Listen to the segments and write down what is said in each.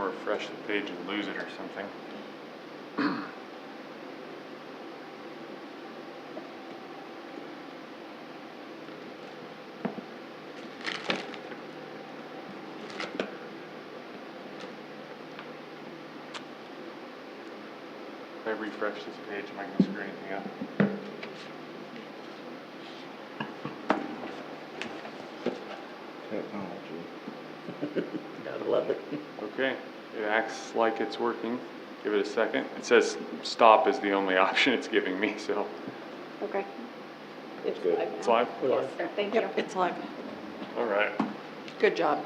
to refresh the page and lose it or something. If I refresh this page, am I going to screw anything up? Technology. Gotta love it. Okay, it acts like it's working. Give it a second. It says stop is the only option it's giving me, so. Okay. It's good. It's live? Yes, thank you. Yep, it's live. All right. Good job.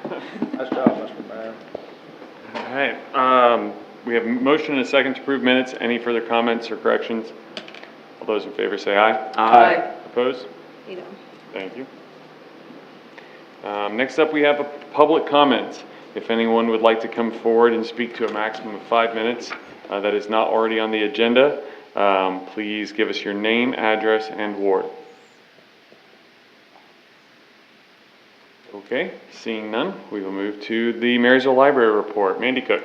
Nice job, Mr. Mayor. All right. We have a motion and a second to approve minutes. Any further comments or corrections? All those in favor say aye. Aye. Opposed? You know. Thank you. Next up, we have a public comment. If anyone would like to come forward and speak to a maximum of 5 minutes that is not already on the agenda, please give us your name, address, and ward. Okay, seeing none, we will move to the Marysville Library Report. Mandy Cook.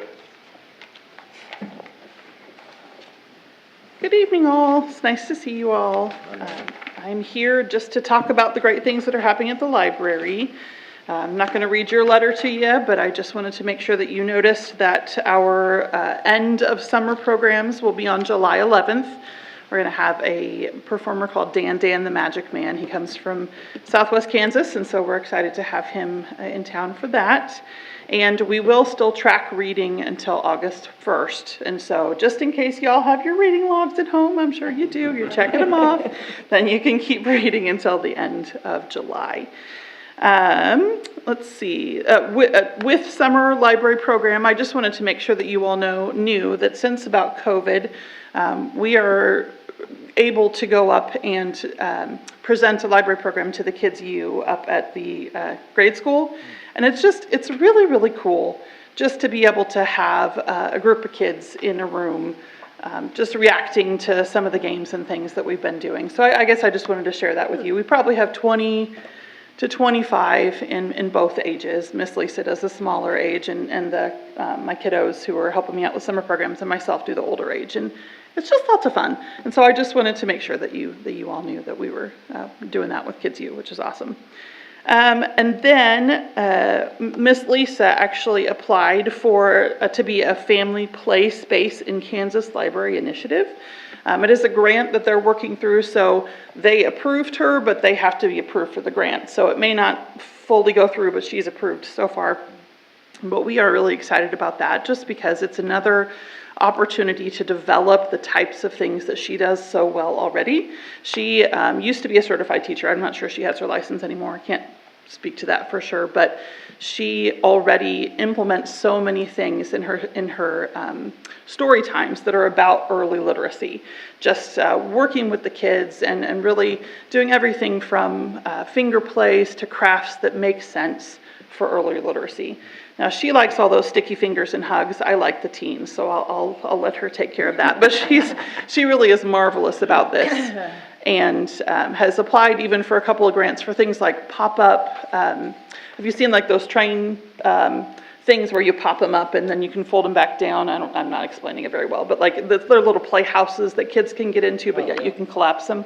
Good evening, all. It's nice to see you all. I'm here just to talk about the great things that are happening at the library. I'm not going to read your letter to you, but I just wanted to make sure that you noticed that our end of summer programs will be on July 11th. We're going to have a performer called Dan the Magic Man. He comes from Southwest Kansas, and so we're excited to have him in town for that. And we will still track reading until August 1st. And so just in case y'all have your reading logs at home, I'm sure you do, you're checking them off, then you can keep reading until the end of July. Let's see, with summer library program, I just wanted to make sure that you all knew that since about COVID, we are able to go up and present a library program to the Kids U up at the grade school. And it's really, really cool just to be able to have a group of kids in a room just reacting to some of the games and things that we've been doing. So I guess I just wanted to share that with you. We probably have 20 to 25 in both ages. Miss Lisa does the smaller age, and my kiddos who are helping me out with summer programs and myself do the older age. And it's just lots of fun. And so I just wanted to make sure that you all knew that we were doing that with Kids U, which is awesome. And then Miss Lisa actually applied for to be a Family Play Space in Kansas Library Initiative. It is a grant that they're working through, so they approved her, but they have to be approved for the grant. So it may not fully go through, but she's approved so far. But we are really excited about that just because it's another opportunity to develop the types of things that she does so well already. She used to be a certified teacher. I'm not sure she has her license anymore. I can't speak to that for sure, but she already implements so many things in her story times that are about early literacy. Just working with the kids and really doing everything from finger plays to crafts that make sense for early literacy. Now she likes all those sticky fingers and hugs. I like the teens, so I'll let her take care of that. But she really is marvelous about this, and has applied even for a couple of grants for things like pop-up. Have you seen like those train things where you pop them up and then you can fold them back down? I'm not explaining it very well, but like they're little playhouses that kids can get into, but yet you can collapse them.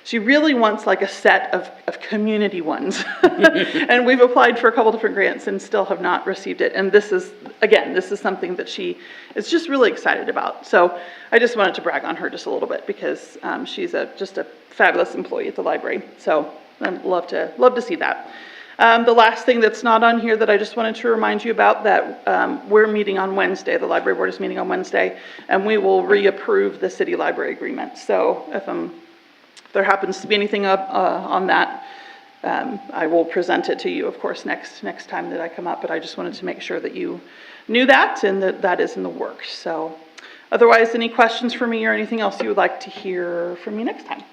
She really wants like a set of community ones. And we've applied for a couple different grants and still have not received it. And this is something that she is just really excited about. So I just wanted to brag on her just a little bit because she's just a fabulous employee at the library. So I'd love to see that. The last thing that's not on here that I just wanted to remind you about, that we're meeting on Wednesday, the library board is meeting on Wednesday, and we will reapprove the city library agreement. So if there happens to be anything up on that, I will present it to you, of course, next time that I come up, but I just wanted to make sure that you knew that and that is in the works. So otherwise, any questions for me or anything else you would like to hear from me next time?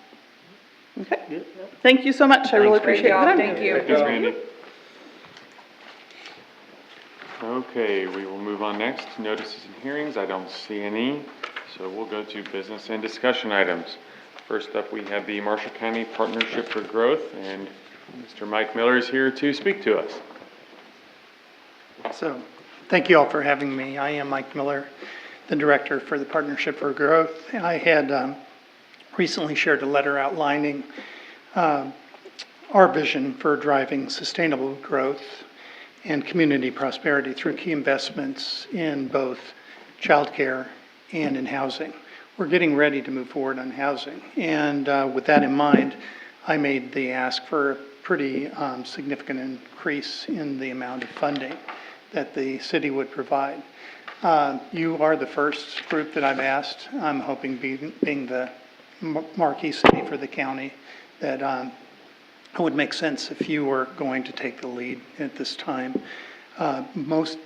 Okay. Thank you so much. I really appreciate it. Thank you. Thanks, Mandy. Okay, we will move on next. Notices and hearings. I don't see any, so we'll go to business and discussion items. First up, we have the Marshall County Partnership for Growth, and Mr. Mike Miller is here to speak to us. So, Thank you all for having me. I am Mike Miller, the Director for the Partnership for Growth. I had recently shared a letter outlining our vision for driving sustainable growth and community prosperity through key investments in both childcare and in housing. We're getting ready to move forward on housing. And with that in mind, I made the ask for a pretty significant increase in the amount of funding that the city would provide. You are the first group that I've asked. I'm hoping being the marquee city for the county that it would make sense if you were going to take the lead at this time.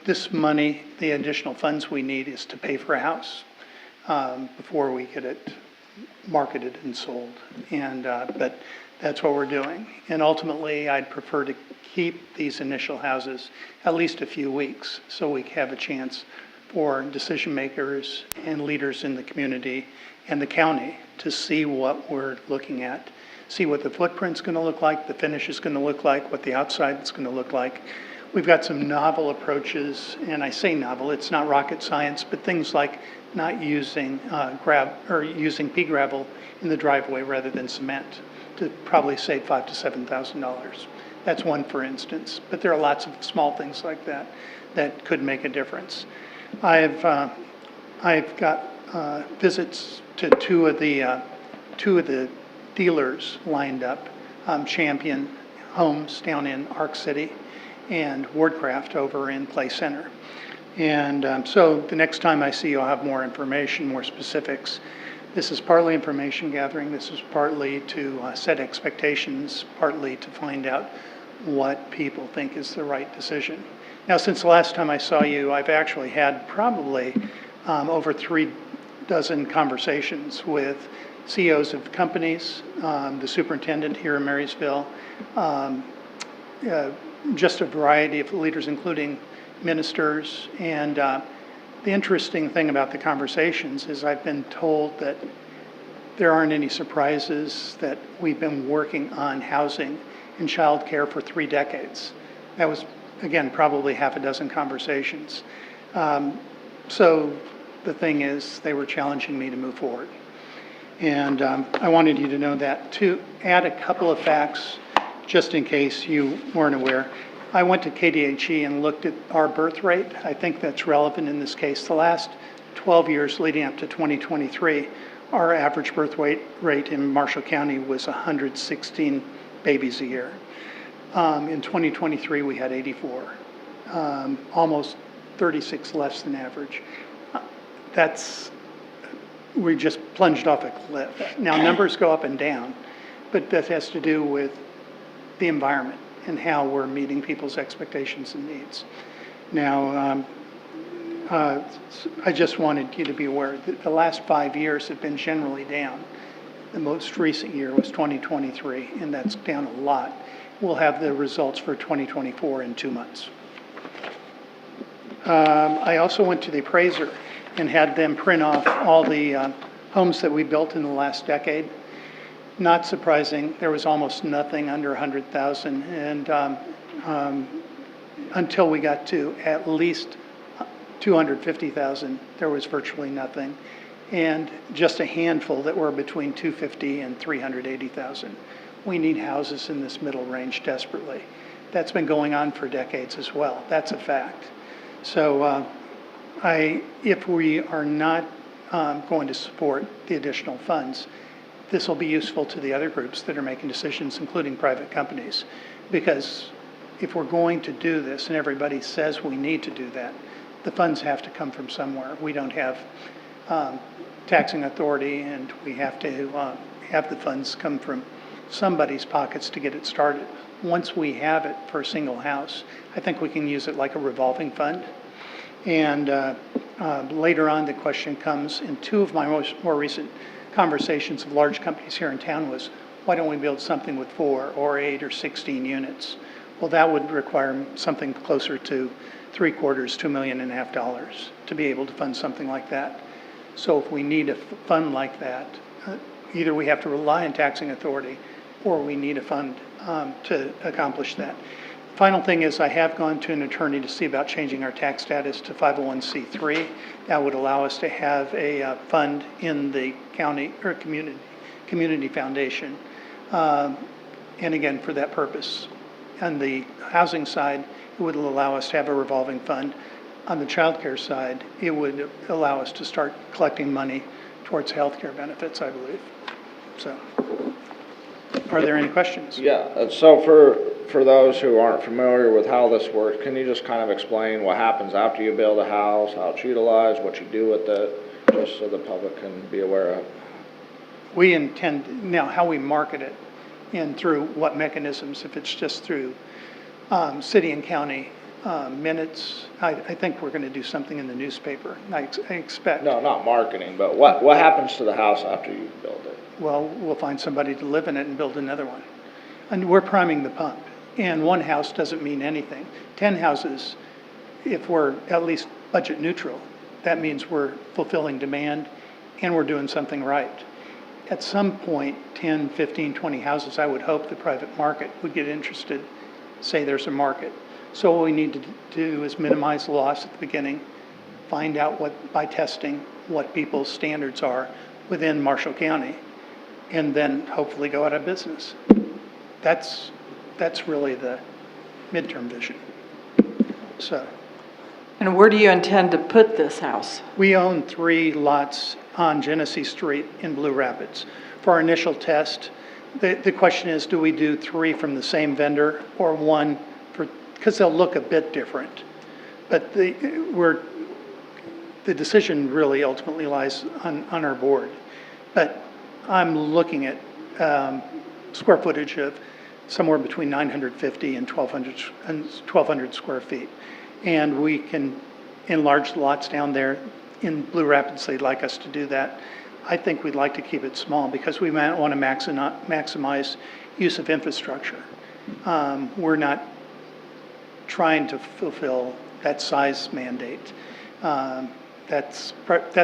This money, the additional funds we need is to pay for a house before we get it marketed and sold. But that's what we're doing. And ultimately, I'd prefer to keep these initial houses at least a few weeks so we have a chance for decision makers and leaders in the community and the county to see what we're looking at, see what the footprint's going to look like, the finish is going to look like, what the outside is going to look like. We've got some novel approaches, and I say novel, it's not rocket science, but things like not using using pea gravel in the driveway rather than cement to probably save $5,000 to $7,000. That's one, for instance, but there are lots of small things like that that could make a difference. I've got visits to two of the dealers lined up, Champion Homes down in Arc City and Wardcraft over in Clay Center. And so the next time I see you, I'll have more information, more specifics. This is partly information gathering. This is partly to set expectations, partly to find out what people think is the right decision. Now, since the last time I saw you, I've actually had probably over 3 dozen conversations with CEOs of companies, the superintendent here in Marysville, just a variety of leaders, including ministers. And the interesting thing about the conversations is I've been told that there aren't any surprises, that we've been working on housing and childcare for 3 decades. That was, again, probably half a dozen conversations. So the thing is, they were challenging me to move forward. And I wanted you to know that. To add a couple of facts, just in case you weren't aware, I went to KDHE and looked at our birth rate. I think that's relevant in this case. The last 12 years leading up to 2023, our average birth rate in Marshall County was 116 babies a year. In 2023, we had 84, almost 36 less than average. We just plunged off a cliff. Now, numbers go up and down, but that has to do with the environment and how we're meeting people's expectations and needs. Now, I just wanted you to be aware that the last 5 years have been generally down. The most recent year was 2023, and that's down a lot. We'll have the results for 2024 in 2 months. I also went to the appraiser and had them print off all the homes that we built in the last decade. Not surprising, there was almost nothing under 100,000, and until we got to at least 250,000, there was virtually nothing, and just a handful that were between 250 and 380,000. We need houses in this middle range desperately. That's been going on for decades as well. That's a fact. So if we are not going to support the additional funds, this will be useful to the other groups that are making decisions, including private companies. Because if we're going to do this, and everybody says we need to do that, the funds have to come from somewhere. We don't have taxing authority, and we have to have the funds come from somebody's pockets to get it started. Once we have it for a single house, I think we can use it like a revolving fund. And later on, the question comes, in 2 of my more recent conversations of large companies here in town was, why don't we build something with 4 or 8 or 16 units? Well, that would require something closer to $750,000 to $1.5 million to be able to fund something like that. So if we need a fund like that, either we have to rely on taxing authority or we need a fund to accomplish that. Final thing is I have gone to an attorney to see about changing our tax status to 501c3. That would allow us to have a fund in the county or community foundation. And again, for that purpose. On the housing side, it would allow us to have a revolving fund. On the child care side, it would allow us to start collecting money towards health care benefits, I believe. So, are there any questions? Yeah, so for those who aren't familiar with how this works, can you just kind of explain what happens after you build a house, how it's utilized, what you do with it, just so the public can be aware of? We intend, now how we market it and through what mechanisms, if it's just through city and county minutes, I think we're going to do something in the newspaper, I expect. No, not marketing, but what happens to the house after you build it? Well, we'll find somebody to live in it and build another one. And we're priming the pump. And one house doesn't mean anything. 10 houses, if we're at least budget neutral, that means we're fulfilling demand and we're doing something right. At some point, 10, 15, 20 houses, I would hope the private market would get interested, say there's a market. So what we need to do is minimize loss at the beginning, find out by testing what people's standards are within Marshall County, and then hopefully go out of business. That's really the midterm vision. So. And where do you intend to put this house? We own 3 lots on Genesee Street in Blue Rapids. For our initial test, the question is, do we do 3 from the same vendor or 1 because they'll look a bit different. But the decision really ultimately lies on our board. But I'm looking at square footage of somewhere between 950 and 1,200 square feet. And we can enlarge the lots down there. In Blue Rapids, they'd like us to do that. I think we'd like to keep it small because we might want to maximize use of infrastructure. We're not trying to fulfill that size mandate. That's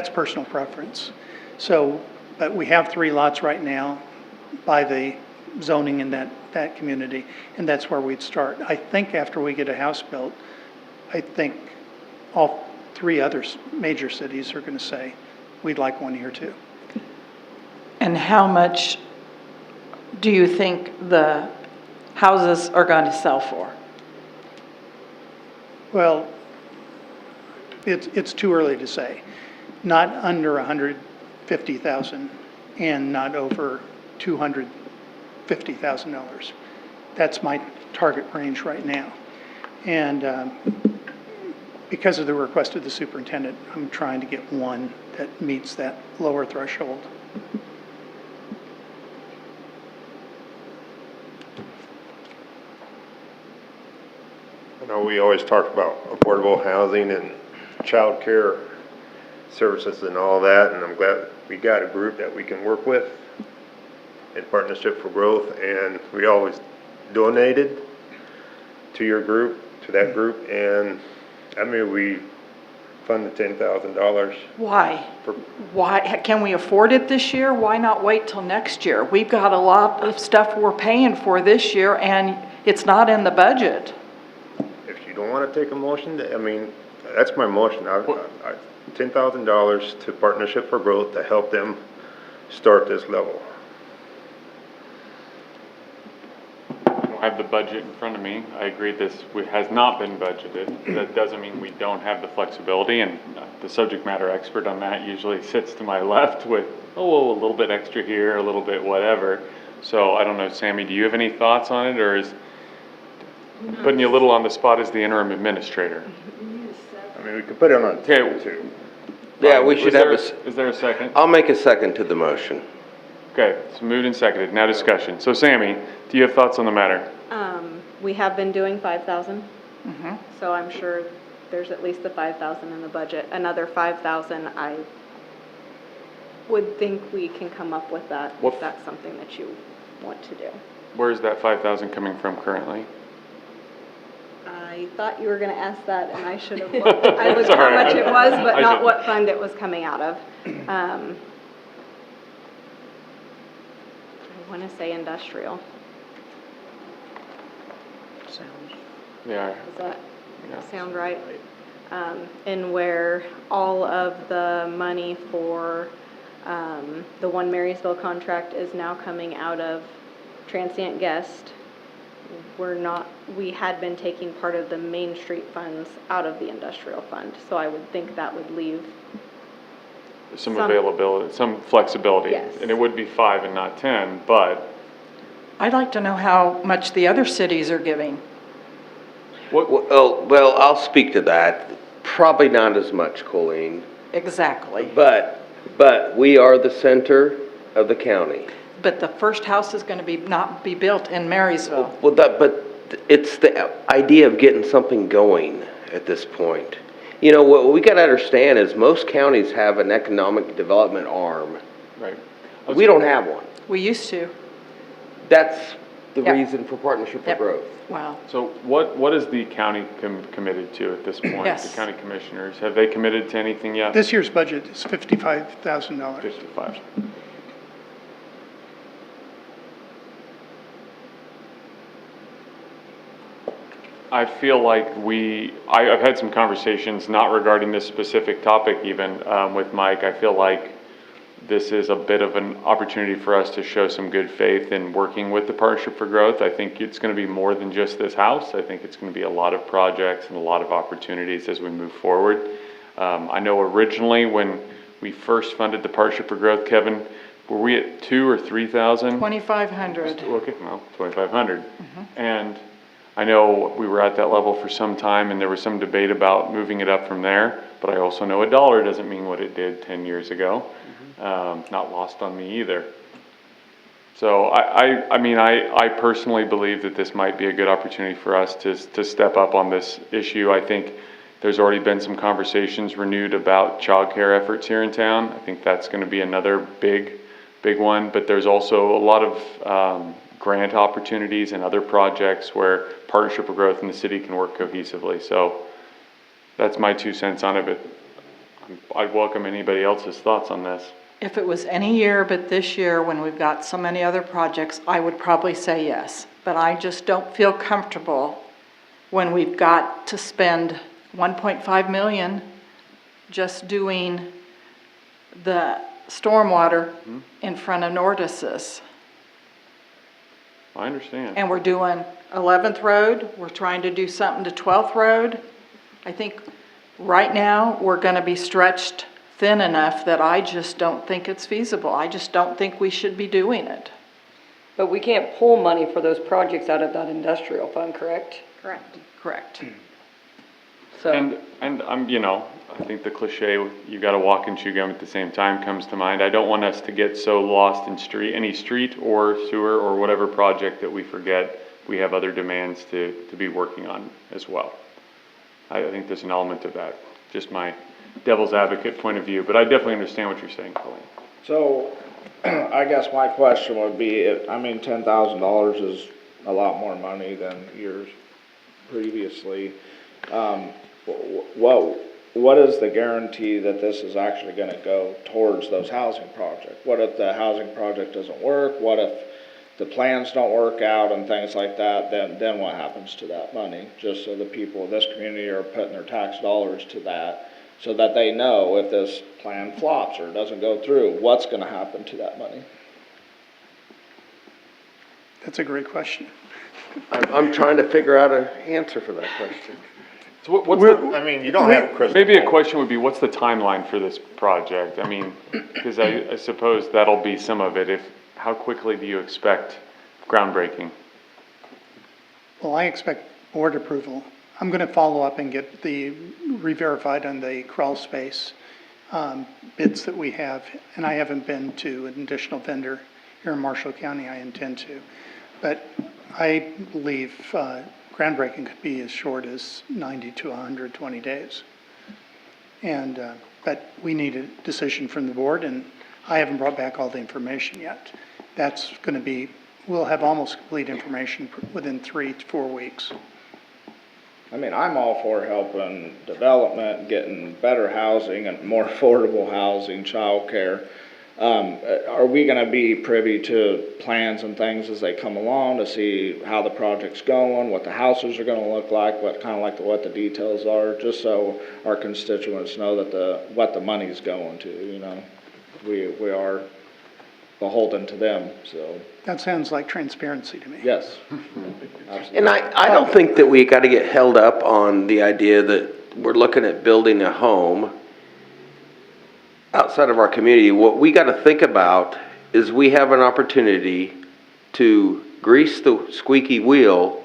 personal preference. So, but we have 3 lots right now by the zoning in that community, and that's where we'd start. I think after we get a house built, I think all 3 other major cities are going to say, we'd like one here too. And how much do you think the houses are going to sell for? Well, it's too early to say. Not under $150,000 and not over $250,000. That's my target range right now. And because of the request of the superintendent, I'm trying to get one that meets that lower threshold. I know we always talk about affordable housing and child care services and all that, and I'm glad we got a group that we can work with in Partnership for Growth, and we always donated to your group, to that group, and I mean, we fund the $10,000. Why? Why? Can we afford it this year? Why not wait till next year? We've got a lot of stuff we're paying for this year, and it's not in the budget. If you don't want to take a motion, I mean, that's my motion. $10,000 to Partnership for Growth to help them start this level. I have the budget in front of me. I agree this has not been budgeted. That doesn't mean we don't have the flexibility, and the subject matter expert on that usually sits to my left with, oh, a little bit extra here, a little bit whatever. So I don't know, Sammy, do you have any thoughts on it, or is putting you a little on the spot as the interim administrator? I mean, we could put it on the table too. Yeah, we should have Is there a second? I'll make a second to the motion. Okay, it's moved and seconded. Now discussion. So Sammy, do you have thoughts on the matter? We have been doing 5,000. Mm-hmm. So I'm sure there's at least the 5,000 in the budget. Another 5,000, I would think we can come up with that if that's something that you want to do. Where is that 5,000 coming from currently? I thought you were going to ask that, and I should have looked. I looked how much it was, but not what fund it was coming out of. I want to say industrial. Yeah. Does that Yeah. sound right? And where all of the money for, the One Marysville contract is now coming out of transient guest. We had been taking part of the Main Street funds out of the industrial fund, so I would think that would leave, Some Some- availability, some flexibility. Yes. And it would be 5 and not 10, but I'd like to know how much the other cities are giving. Well, I'll speak to that. Probably not as much, Colleen, Exactly. but we are the center of the county. But the first house is gonna not be built in Marysville. Well, but it's the idea of getting something going at this point. You know, what we gotta understand is most counties have an economic development arm. right. We don't have one. We used to. That's the Yep. reason for Partnership for Yep. Growth. Wow. So what is the county committed to at this point? Yes. The county commissioners, have they committed to anything yet? This year's budget is $55,000. 55. I feel like I've had some conversations, not regarding this specific topic even, with Mike. I feel like this is a bit of an opportunity for us to show some good faith in working with the Partnership for Growth. I think it's going to be more than just this house. I think it's going to be a lot of projects and a lot of opportunities as we move forward. I know originally when we first funded the Partnership for Growth, Kevin, were we at 2,000 or 3,000? 2,500. Okay, well, 2,500. And I know we were at that level for some time, and there was some debate about moving it up from there, but I also know $1 doesn't mean what it did 10 years ago. Not lost on me either. So I personally believe that this might be a good opportunity for us to step up on this issue. I think there's already been some conversations renewed about childcare efforts here in town. I think that's going to be another big one, but there's also a lot of grant opportunities and other projects where Partnership for Growth in the city can work cohesively. So that's my 2 cents on it, but I'd welcome anybody else's thoughts on this. If it was any year but this year, when we've got so many other projects, I would probably say yes. But I just don't feel comfortable when we've got to spend 1.5 million just doing the stormwater in front of Nordis's. I understand. And we're doing 11th Road, we're trying to do something to 12th Road. I think right now, we're gonna be stretched thin enough that I just don't think it's feasible. I just don't think we should be doing it. But we can't pull money for those projects out of that industrial fund, correct? correct? Correct. So, And I'm, I think the cliche, you gotta walk and chew gum at the same time comes to mind. I don't want us to get so lost in any street or sewer or whatever project that we forget we have other demands to be working on as well. I think there's an element of that, just my devil's advocate point of view, but I definitely understand what you're saying, Colleen. So, I guess my question would be, $10,000 is a lot more money than years previously. What is the guarantee that this is actually gonna go towards those housing projects? What if the housing project doesn't work? What if the plans don't work out and things like that? Then what happens to that money? Just so the people of this community are putting their tax dollars to that, so that they know if this plan flops or doesn't go through, what's gonna happen to that money? That's a great question. I'm trying to figure out an answer for that question. So what's I mean, you don't have a crystal maybe a ball. question would be, what's the timeline for this project? I mean, because I suppose that'll be some of it. How quickly do you expect groundbreaking? Well, I expect board approval. I'm going to follow up and get the re-verified on the crawl space bids that we have. And I haven't been to an additional vendor here in Marshall County. I intend to. But I believe groundbreaking could be as short as 90 to 120 days. And, but we need a decision from the board, and I haven't brought back all the information yet. That's going to be, we'll have almost complete information within 3 to 4 weeks. I mean, I'm all for helping development, getting better housing and more affordable housing, childcare. Are we gonna be privy to plans and things as they come along to see how the project's going, what the houses are gonna look like, what the details are, just so our constituents know that what the money's going to, you know? We are beholden to them, so, That sounds like transparency to me. yes. Absolutely. And I don't think that we gotta get held up on the idea that we're looking at building a home outside of our community. What we gotta think about is we have an opportunity to grease the squeaky wheel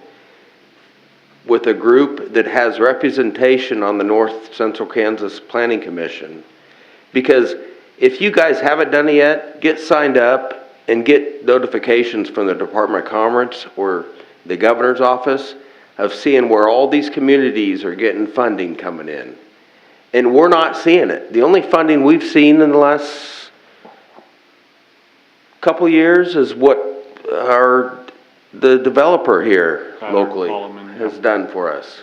with a group that has representation on the North Central Kansas Planning Commission. Because if you guys haven't done it yet, get signed up and get notifications from the Department of Commerce or the governor's office of seeing where all these communities are getting funding coming in. And we're not seeing it. The only funding we've seen in the last couple years is what the developer here locally has done for us.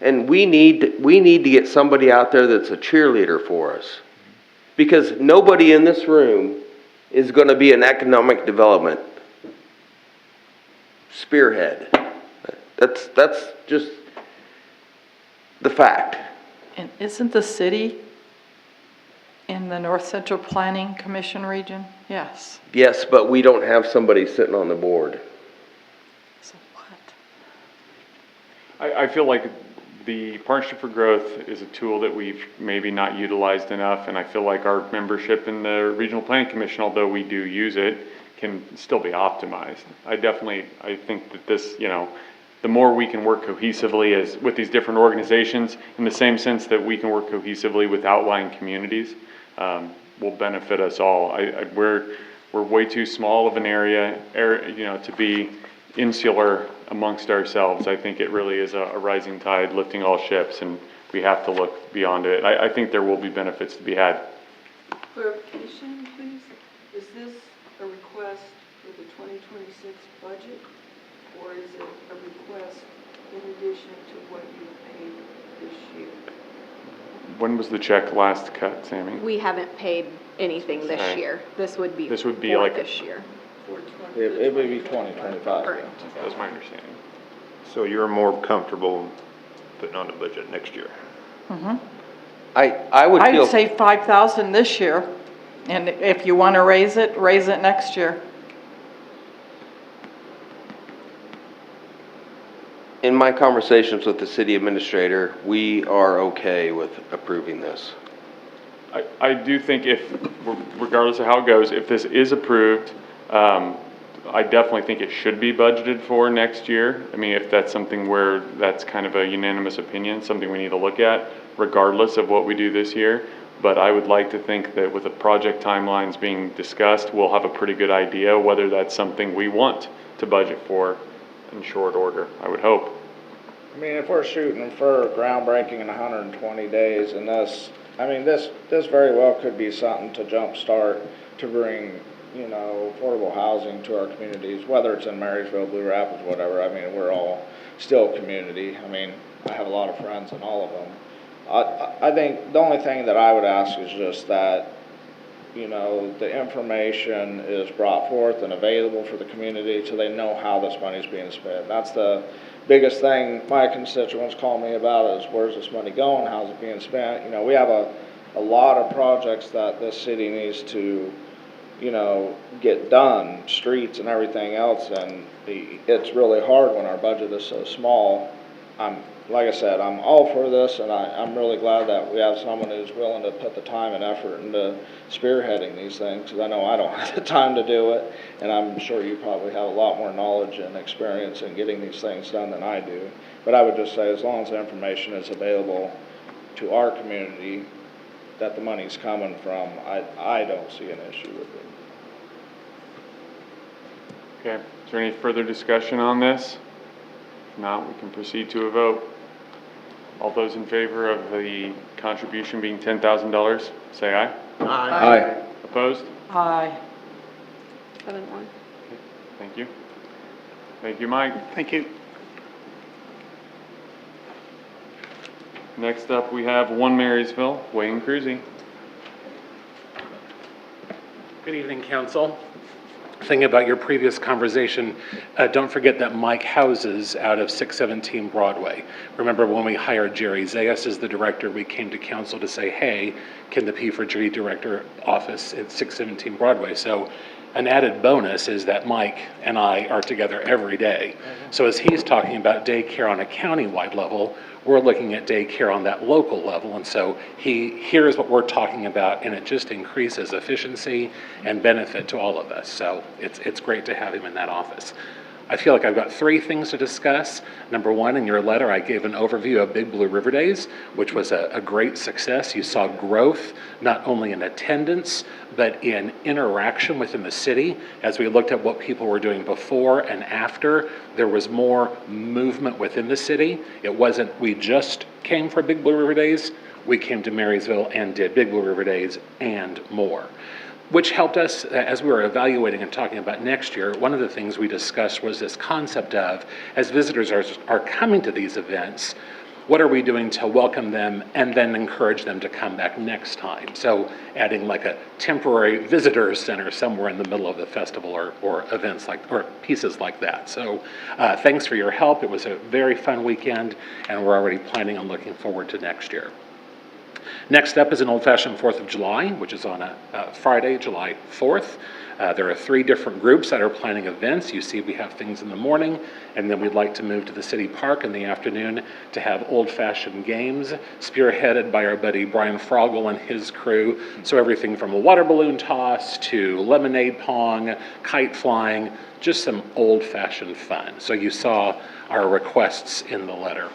And we need to get somebody out there that's a cheerleader for us. Because nobody in this room is going to be an economic development spearhead. That's just the fact. And isn't the city in the North Central Planning Commission region? Yes. Yes, but we don't have somebody sitting on the board. So what? I feel like the Partnership for Growth is a tool that we've maybe not utilized enough, and I feel like our membership in the Regional Planning Commission, although we do use it, can still be optimized. I think that this, you know, the more we can work cohesively with these different organizations, in the same sense that we can work cohesively with outlying communities, will benefit us all. We're way too small of an area, you know, to be insular amongst ourselves. I think it really is a rising tide lifting all ships, and we have to look beyond it. I think there will be benefits to be had. Clarification, please. Is this a request for the 2026 budget, or is it a request in addition to what you paid this year? When was the check last cut, Sammy? We haven't paid anything this Okay. year. This would be This would be for like this year. For It would be 2025. Correct. That was my understanding. So you're more comfortable putting on the budget next year? I would feel. I'd say 5,000 this year, and if you want to raise it next year. In my conversations with the city administrator, we are okay with approving this. I do think regardless of how it goes, if this is approved, I definitely think it should be budgeted for next year. I mean, if that's something where that's kind of a unanimous opinion, something we need to look at, regardless of what we do this year. But I would like to think that with the project timelines being discussed, we'll have a pretty good idea whether that's something we want to budget for in short order, I would hope. I mean, if we're shooting for groundbreaking in 120 days, and this very well could be something to jumpstart to bring, you know, affordable housing to our communities, whether it's in Marysville, Blue Rapids, whatever. I mean, we're all still a community. I mean, I have a lot of friends in all of them. I think the only thing that I would ask is just that, you know, the information is brought forth and available for the community so they know how this money is being spent. That's the biggest thing my constituents call me about is where's this money going, how's it being spent. You know, we have a lot of projects that this city needs to, you know, get done, streets and everything else, and it's really hard when our budget is so small. Like I said, I'm all for this, and I'm really glad that we have someone who's willing to put the time and effort into spearheading these things, because I know I don't have the time to do it, and I'm sure you probably have a lot more knowledge and experience in getting these things done than I do. But I would just say, as long as the information is available to our community that the money's coming from, I don't see an issue with it. Okay, is there any further discussion on this? If not, we can proceed to a vote. All those in favor of the contribution being $10,000, say aye. Aye. Opposed? Aye. 7-1. Thank you. Thank you, Mike. Thank you. Next up, we have 1 Marysville, Wayne Cruzy. Good evening, council. Thinking about your previous conversation, don't forget that Mike houses out of 617 Broadway. Remember when we hired Jerry Zayas as the director, we came to council to say, hey, can the P4G director office at 617 Broadway? So an added bonus is that Mike and I are together every day. So as he's talking about daycare on a county-wide level, we're looking at daycare on that local level. And so he hears what we're talking about, and it just increases efficiency and benefit to all of us. So it's great to have him in that office. I feel like I've got 3 things to discuss. Number 1, in your letter, I gave an overview of Big Blue River Days, which was a great success. You saw growth, not only in attendance, but in interaction within the city. As we looked at what people were doing before and after, there was more movement within the city. It wasn't, we just came for Big Blue River Days, we came to Marysville and did Big Blue River Days and more, which helped us as we were evaluating and talking about next year. One of the things we discussed was this concept of, as visitors are coming to these events, what are we doing to welcome them and then encourage them to come back next time? So adding like a temporary visitor center somewhere in the middle of the festival or events like, or pieces like that. So thanks for your help. It was a very fun weekend, and we're already planning on looking forward to next year. Next up is an old-fashioned 4th of July, which is on a Friday, July 4th. There are 3 different groups that are planning events. You see we have things in the morning, and then we'd like to move to the city park in the afternoon to have old-fashioned games, spearheaded by our buddy Brian Froggle and his crew. So everything from a water balloon toss to lemonade pong, kite flying, just some old-fashioned fun. So you saw our requests in the letter.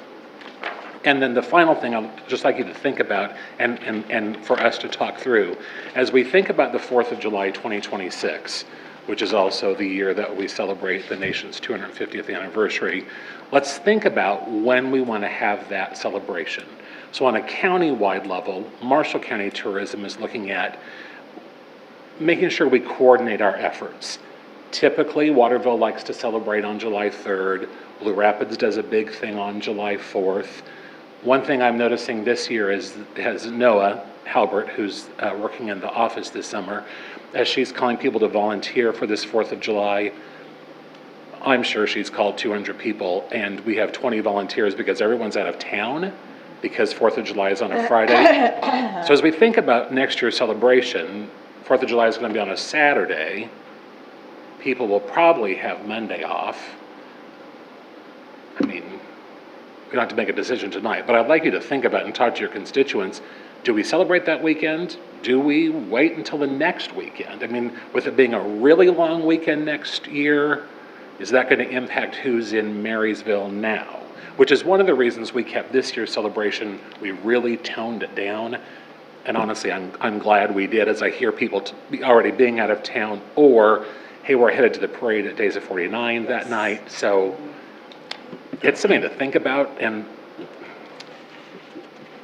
And then the final thing I'd just like you to think about and for us to talk through, as we think about the 4th of July 2026, which is also the year that we celebrate the nation's 250th anniversary, let's think about when we want to have that celebration. So on a county-wide level, Marshall County Tourism is looking at making sure we coordinate our efforts. Typically, Waterville likes to celebrate on July 3rd. Blue Rapids does a big thing on July 4th. One thing I'm noticing this year is Noah Halbert, who's working in the office this summer, as she's calling people to volunteer for this 4th of July. I'm sure she's called 200 people, and we have 20 volunteers because everyone's out of town because 4th of July is on a Friday. So as we think about next year's celebration, 4th of July is going to be on a Saturday. People will probably have Monday off. I mean, we don't have to make a decision tonight, but I'd like you to think about and talk to your constituents. Do we celebrate that weekend? Do we wait until the next weekend? I mean, with it being a really long weekend next year, is that going to impact who's in Marysville now? Which is one of the reasons we kept this year's celebration, we really toned it down. And honestly, I'm glad we did, as I hear people already being out of town, or, hey, we're headed to the parade at Days of 49 that night. So it's something to think about, and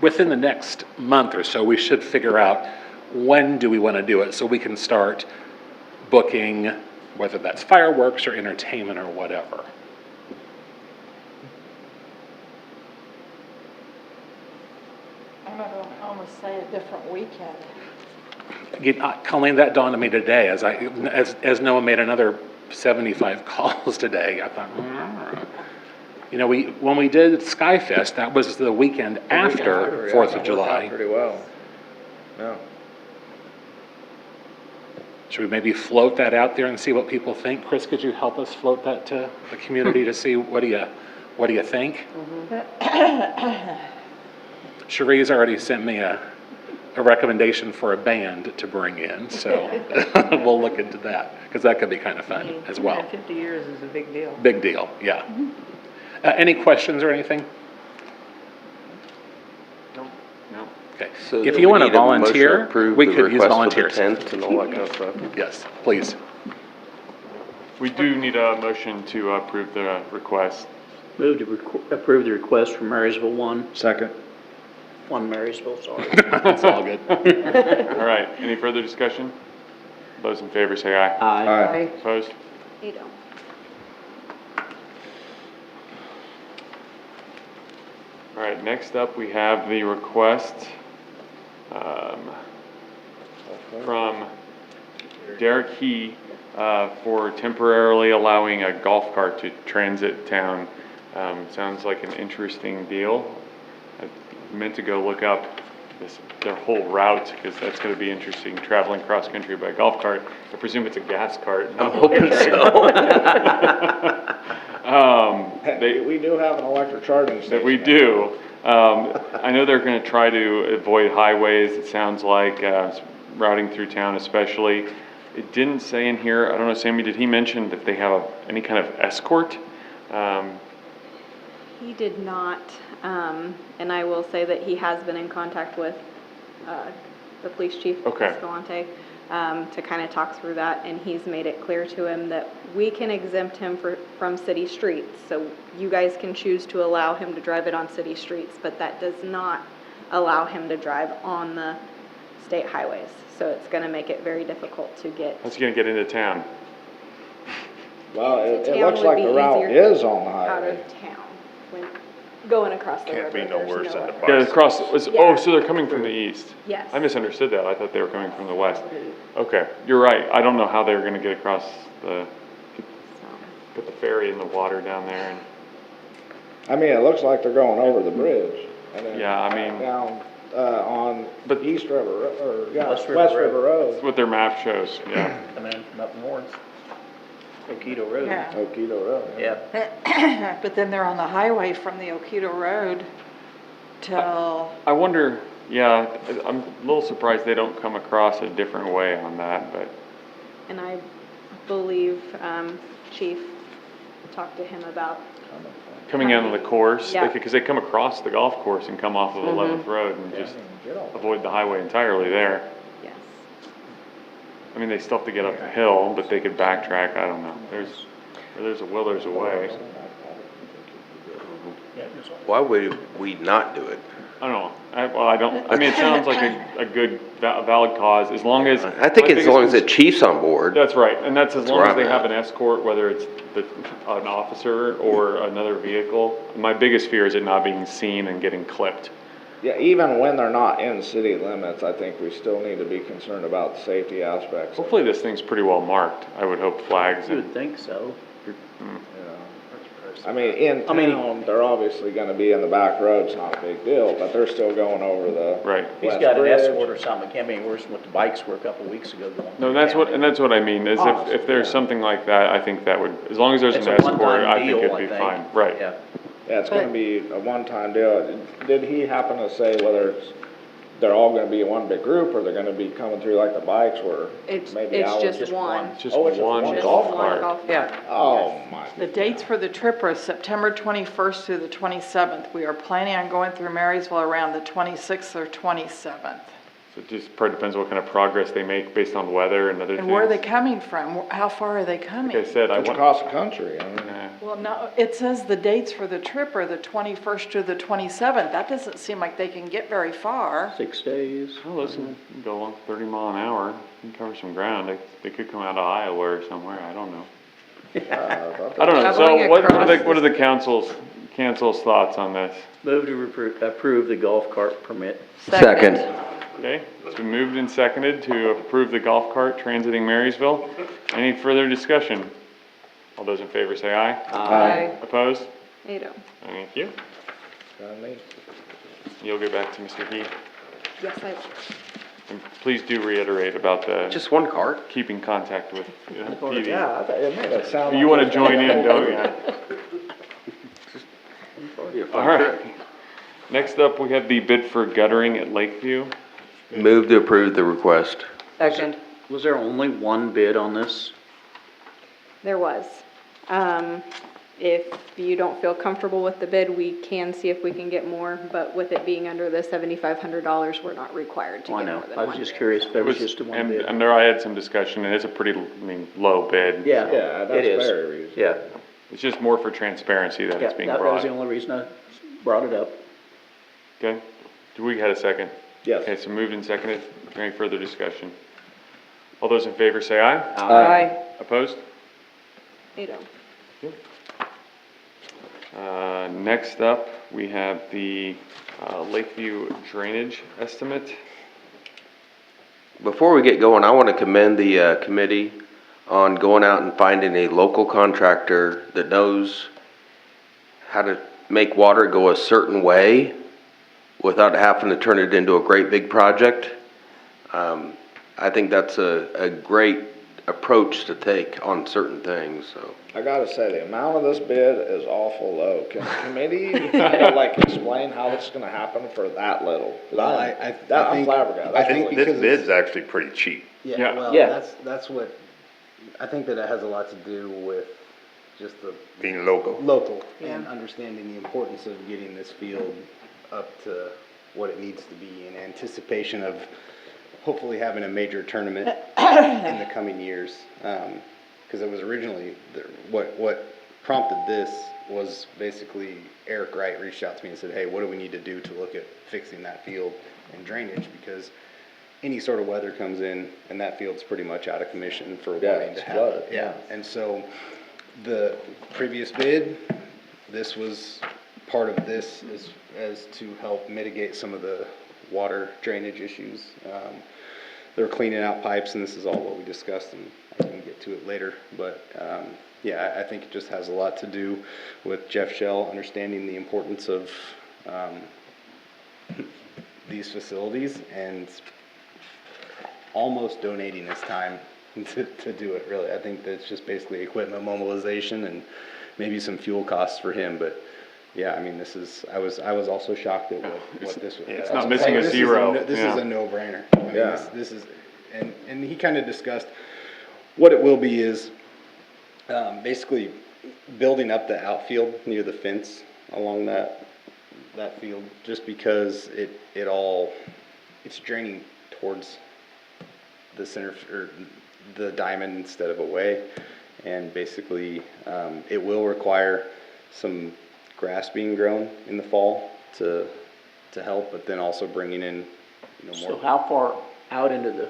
within the next month or so, we should figure out when do we want to do it so we can start booking, whether that's fireworks or entertainment or whatever. I'm going to almost say a different weekend. Colleen, that dawned on me today as Noah made another 75 calls today. I thought, You know, when we did Skyfest, that was the weekend after 4th of July. Pretty well. Yeah. Should we maybe float that out there and see what people think? Chris, could you help us float that to the community to see what do you think? Cherie's already sent me a recommendation for a band to bring in, so we'll look into that because that could be kind of fun as well. 50 years is a big deal. Big deal, yeah. Any questions or anything? No. Okay. So If do you we want to need a motion to volunteer, approve we the could use request for the volunteers. tent and all that kind of stuff? Yes, please. We do need a motion to approve the request. Move to approve the request for Marysville 1. Second. 1 Marysville, sorry. It's all good. All right, any further discussion? Those in favor say aye. Aye. Opposed? You don't. All right, next up, we have the request from Derek He, for temporarily allowing a golf cart to transit town. Sounds like an interesting deal. I meant to go look up their whole route, because that's gonna be interesting, traveling cross-country by golf cart. I presume it's a gas cart. I'm hoping so. We do have an electric charging station. That we do. I know they're gonna try to avoid highways, it sounds like, routing through town especially. It didn't say in here, I don't know, Sammy, did he mention that they have any kind of escort? He did not, and I will say that he has been in contact with the police chief, Okay. Escalante, to kind of talk through that, and he's made it clear to him that we can exempt him from city streets, so you guys can choose to allow him to drive it on city streets, but that does not allow him to drive on the state highways, so it's gonna make it very difficult to get. How's he gonna get into town? Well, it Town looks would like be the route easier is on the Out highway. of town, when going across the river. Can't be no there's worse than the other- bike. Yeah, across, oh, Yeah. so they're coming from the east? Yes. I misunderstood that, I thought they were coming from the west. Okay, you're right, I don't know how they were gonna get across put the ferry in the water down there and. I mean, it looks like they're going over the bridge. And then Yeah, I mean- down, on But- East River, or, yeah, West West River River Road. That's what their map shows, yeah. Coming in from up north. Oquito Road. Yeah. Oquito Road. Yeah. But then they're on the highway from the Oquito Road till, I wonder, yeah, I'm a little surprised they don't come across a different way on that, but, And I believe, Chief talked to him about, coming out of the course, Yeah. because they come across the golf course and come off of 11th Road and just avoid the highway entirely there. yes. I mean, they still have to get up the hill, but they could backtrack, I don't know. Where there's a will, there's a way. Why would we not do it? I don't know, I mean, it sounds like a good, valid cause, as long as. I think my as long as the biggest chief's on board. That's right, and that's as That's long where as they I'm have at. an escort, whether it's an officer or another vehicle. My biggest fear is it not being seen and getting clipped. Yeah, even when they're not in city limits, I think we still need to be concerned about the safety aspects. Hopefully this thing's pretty well marked, I would hope flags You and, would think so. I mean, in town, they're obviously gonna be in the back roads, not a big deal, but they're still going over the. right. He's West got an Bridge. escort or something, it can't be any worse than what the bikes were a couple of weeks ago going. No, through that's what, town. and that's what I mean, is if there's Yeah. something like that, I think that would, as long as there's It's an a escort, one-time I think deal, it'd I be think. fine, right. Yeah. Yeah, it's gonna be a one-time deal. Did he happen to say whether they're all gonna be in one big group, or they're gonna be coming through like the bikes where It's maybe hours? just one. It's just Oh, it's just one one Just golf one cart. golf yeah. cart. Oh, my. The dates for the trip are September 21st through the 27th. We are planning on going through Marysville around the 26th or 27th. So it just probably depends what kind of progress they make based on weather and other things. And where are they coming from? How far are they coming? Like I said, I It's want, across the country, I mean. Well, no, it says the dates for the trip are the 21st to the 27th. That doesn't seem like they can get very far. 6 days. oh, listen, go along 30 mile an hour, you can cover some ground. They could come out of Iowa or somewhere, I don't know. I don't know, so Traveling what across are the council's thoughts on this? Move to approve the golf cart permit. Second. Okay, it's been moved and seconded to approve the golf cart transiting Marysville. Any further discussion? All those in favor say aye. Aye. Opposed? Ado. Thank you. Kinda neat. You'll get back to Mr. He. Yes, I will. And please do reiterate about the Just one cart? keeping contact with PD. Yeah, it made it sound like. You wanna it's join gonna in, go don't over. you? All right. Next up, we have the bid for guttering at Lakeview. Move to approve the request. Second. Was there only one bid on this? There was. If you don't feel comfortable with the bid, we can see if we can get more, but with it being under the $7,500, we're not required to Oh, I get know, more than I one. was just curious if there was just one And, bid. and there, I had some discussion, and it's a pretty, low bid. Yeah, Yeah, it that's is. very reasonable. Yeah, It's just more for transparency that yeah, it's being that was brought. the only reason I brought it up. Okay, do we had a second? Yes. Okay, so moved and seconded. Is there any further discussion? All those in favor say aye. Aye. Opposed? Ado. Next up, we have the Lakeview drainage estimate. Before we get going, I want to commend the committee on going out and finding a local contractor that knows how to make water go a certain way without having to turn it into a great big project. I think that's a great approach to take on certain things, so. I gotta say, the amount of this bid is awful low. Can the committee kind of like explain how it's gonna happen for that little? 'Cause Well, I'm think- flabbergasted. I I think think this because bid's actually pretty cheap. Yeah. Yeah, well, Yeah. that's what, I think that it has a lot to do with just the Being local. local and understanding the importance of getting this field up to what it needs to be in anticipation of hopefully having a major tournament in the coming years. Because it was originally, what prompted this was basically Eric Wright reached out to me and said, hey, what do we need to do to look at fixing that field and drainage? Because any sort of weather comes in and that field's pretty much out of commission for Yeah, wanting it's to have. flooded, Yeah, and so the previous bid, this was, part of this is as to help mitigate some of the water drainage issues. They're cleaning out pipes, and this is all what we discussed, and I can get to it later, but, yeah, I think it just has a lot to do with Jeff Shell understanding the importance of, these facilities and almost donating his time to do it, really. I think that's just basically equipment mobilization and maybe some fuel costs for him, but yeah, I mean, this is, I was also shocked at what this was. It's not missing a zero. This Yeah. is a no-brainer. I mean, Yeah. this is, and he kind of discussed, what it will be is, basically building up the outfield near the fence along that field, just because it's draining towards the center, or the diamond instead of away. And basically, it will require some grass being grown in the fall to help, but then also bringing in, more. So how far out into the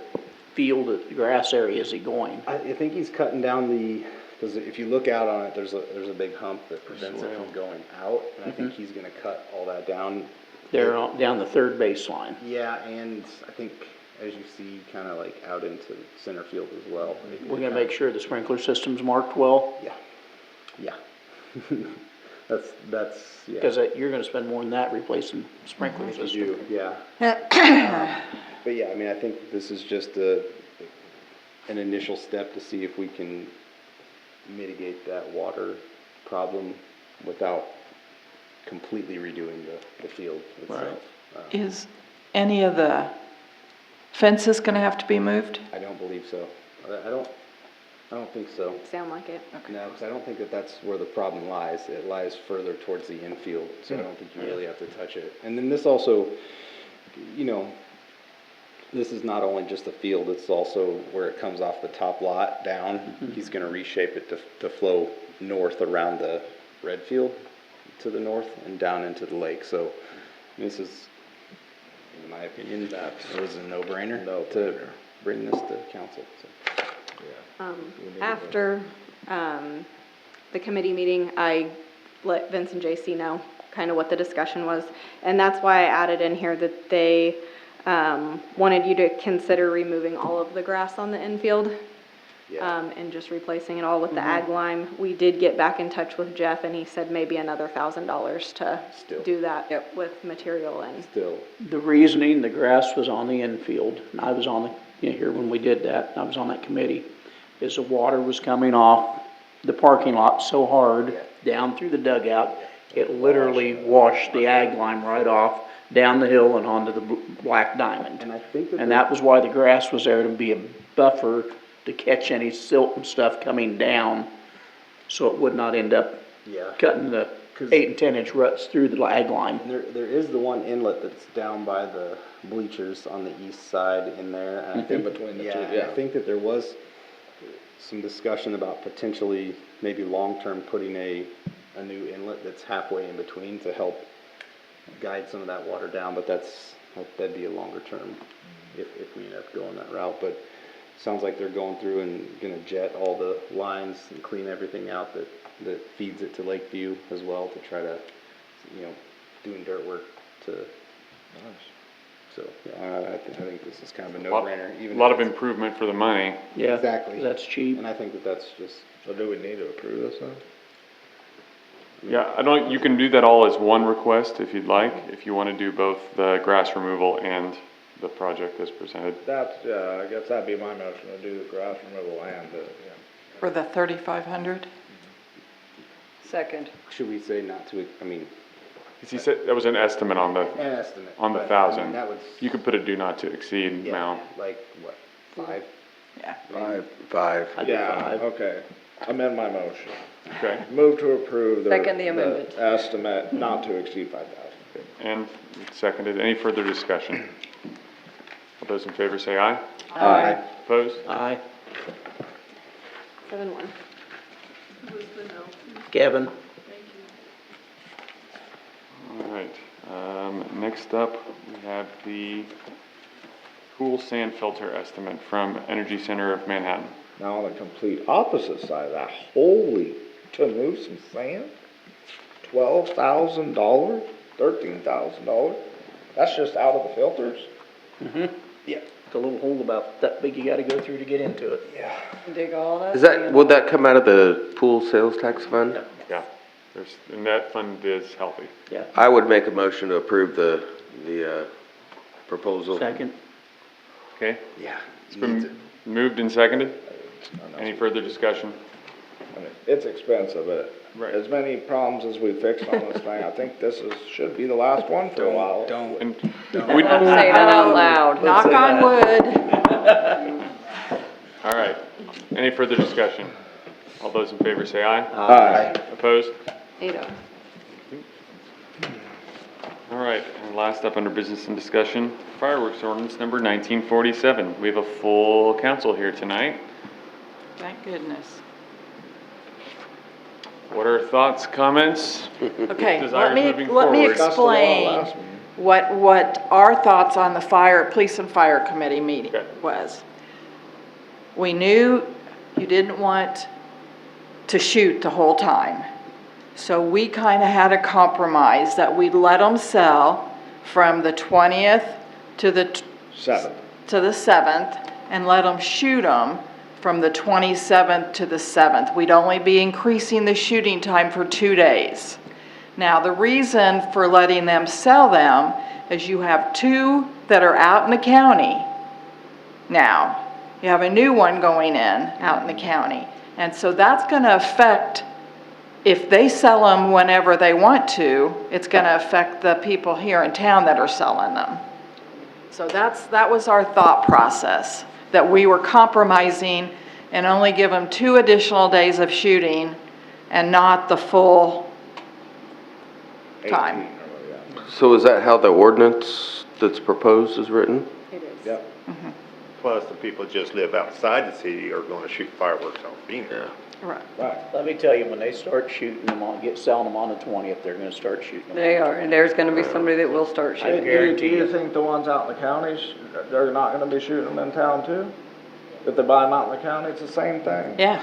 field, the grass area is he going? I think he's cutting down because if you look out on it, there's a big hump that prevents it from going out, and I think he's gonna cut all that down. They're down the third baseline. Yeah, and I think, as you see, kinda like out into center field as well. We're gonna make sure the sprinkler system's marked well, Yeah. That's, yeah. because you're gonna spend more than that replacing sprinkler If you system. do, yeah. But yeah, I mean, I think this is just an initial step to see if we can mitigate that water problem without completely redoing the field itself. Is any of the fences gonna have to be moved? I don't believe so. I don't think so. Sound like it? No, because I don't think that that's where the problem lies. It lies further towards the infield, so I don't think you really have to touch it. And then this also, this is not only just a field, it's also where it comes off the top lot down. He's gonna reshape it to flow north around the red field to the north and down into the lake. So this is, in my opinion, that was a no-brainer to bring this to council, so. After, the committee meeting, I let Vince and JC know kind of what the discussion was. And that's why I added in here that they, wanted you to consider removing all of the grass on the infield. And just replacing it all with the ag lime. We did get back in touch with Jeff, and he said maybe another $1,000 to Still. do that with material and. Still, The reasoning, the grass was on the infield, and I was on here when we did that, and I was on that committee, is the water was coming off the parking lot so hard, down through the dugout, it literally washed the ag lime right off, down the hill and onto the black diamond. and I think that. And that was why the grass was there, to be a buffer to catch any silt and stuff coming down, so it would not end up Yeah. cutting the 8 and 10 inch ruts through the ag line. And there is the one inlet that's down by the bleachers on the east side in there. And I think, between the two, and yeah. I think that there was some discussion about potentially, maybe long-term, putting a new inlet that's halfway in between to help guide some of that water down, but that'd be a longer term if we end up going that route. But sounds like they're going through and gonna jet all the lines and clean everything out that feeds it to Lakeview as well, to try to, doing dirt work to So, I think this is kind of a Lot, no-brainer. Even lot if of it's- improvement for the money. Yeah. Exactly. That's cheap. And I think that that's just, So do we need to approve this then? Yeah, I don't, you can do that all as one request if you'd like, if you want to do both the grass removal and the project as presented. That's, I guess that'd be my motion, to do the grass removal and the, yeah. For the 3,500? Second. should we say not to, I mean, Because he said, that was an estimate on the, an estimate. on the but, I mean, thousand. that would, You could put a do not to exceed yeah, amount. like, what, 5? Yeah. Five. I did Yeah, 5. okay. Amend my motion. Okay, Move to approve the. Second the amendment. Estimate not to exceed 5,000. and seconded. Any further discussion? All those in favor say aye. Aye. Opposed? Aye. 7-1. Who was the no? Kevin? Thank you. All right, next up, we have the pool sand filter estimate from Energy Center of Manhattan. Now on the complete opposite side of that, holy, to move some sand? $12,000, $13,000? That's just out of the filters? Yeah. It's a little hole about that big you gotta go through to get into it. Yeah. Dig all that. Is that, would that come out of the pool sales tax fund? Yeah, there's, and that fund is healthy. Yeah. I would make a motion to approve the proposal. Second? Okay, Yeah. it's been moved and seconded. Any further discussion? I mean, it's expensive, but Right. as many problems as we fixed on this thing, I think this should be the last one for a while. Don't, And don't. we, Don't say that out loud. Knock on wood. all right, any further discussion? All those in favor say aye. Aye. Opposed? 8-0. All right, and last up under business and discussion, fireworks ordinance number 1947. We have a full council here tonight. Thank goodness. What are thoughts, comments? Okay, Desires moving let me forward. Discussed a lot explain last meeting. what our thoughts on the police and fire committee meeting Okay. was. We knew you didn't want to shoot the whole time. So we kind of had a compromise that we'd let them sell from the 20th to the 7th and let them shoot them from the 27th to the 7th. We'd only be increasing the shooting time for 2 days. Now, the reason for letting them sell them is you have 2 that are out in the county now. You have a new one going in out in the county. And so that's going to affect, if they sell them whenever they want to, it's going to affect the people here in town that are selling them. So that was our thought process, that we were compromising and only give them 2 additional days of shooting and not the full time. 18 or whatever, yeah. So is that how the ordinance that's proposed is written? It is. Yep. Plus, the people that just live outside the city are gonna shoot fireworks on Phoenix. Right. Right. Let me tell you, when they start shooting them selling them on the 20th, they're gonna start shooting them. They are, and there's gonna be somebody that will start I shooting. guarantee Do you you. think the ones out in the counties, they're not gonna be shooting them in town too? If they buy them out in the county, it's the same thing. Yeah.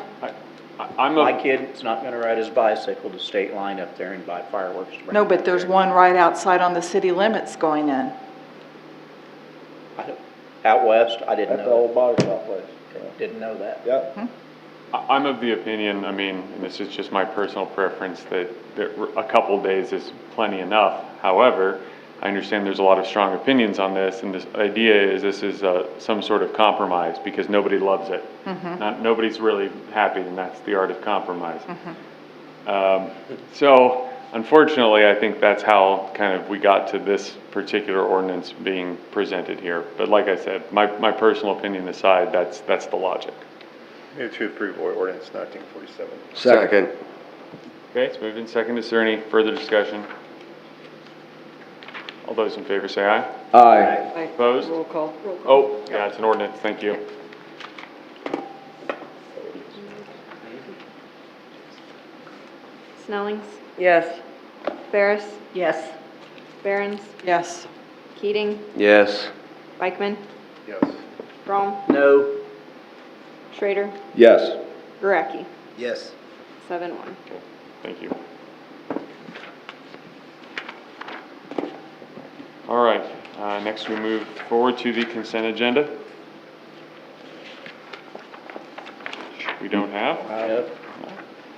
I'm My a, kid's not gonna ride his bicycle to state line up there and buy fireworks. to bring No, back but there's there. one right outside on the city limits going in. Out west, I didn't At the know old body shop place. that. Didn't know that. Yep. I'm of the opinion, I mean, and this is just my personal preference, that a couple days is plenty enough. However, I understand there's a lot of strong opinions on this, and this idea is this is some sort of compromise, because nobody loves it. Nobody's really happy, and that's the art of compromise. So, unfortunately, I think that's how kind of we got to this particular ordinance being presented here. But like I said, my personal opinion aside, that's the logic. Move to approve ordinance 1947. Second. Okay, it's moved in second. Is there any further discussion? All those in favor say aye. Aye. Opposed? Roll call. Oh, yeah, it's an ordinance, thank you. Snellings, Yes. Barris, Yes. Barron's, Yes. Keating, Yes. Beichman, Yes. Brom, No. Schrader, Yes. Gurecki. Yes. 7-1. Thank you. All right, Next, we move forward to the consent agenda. We don't have.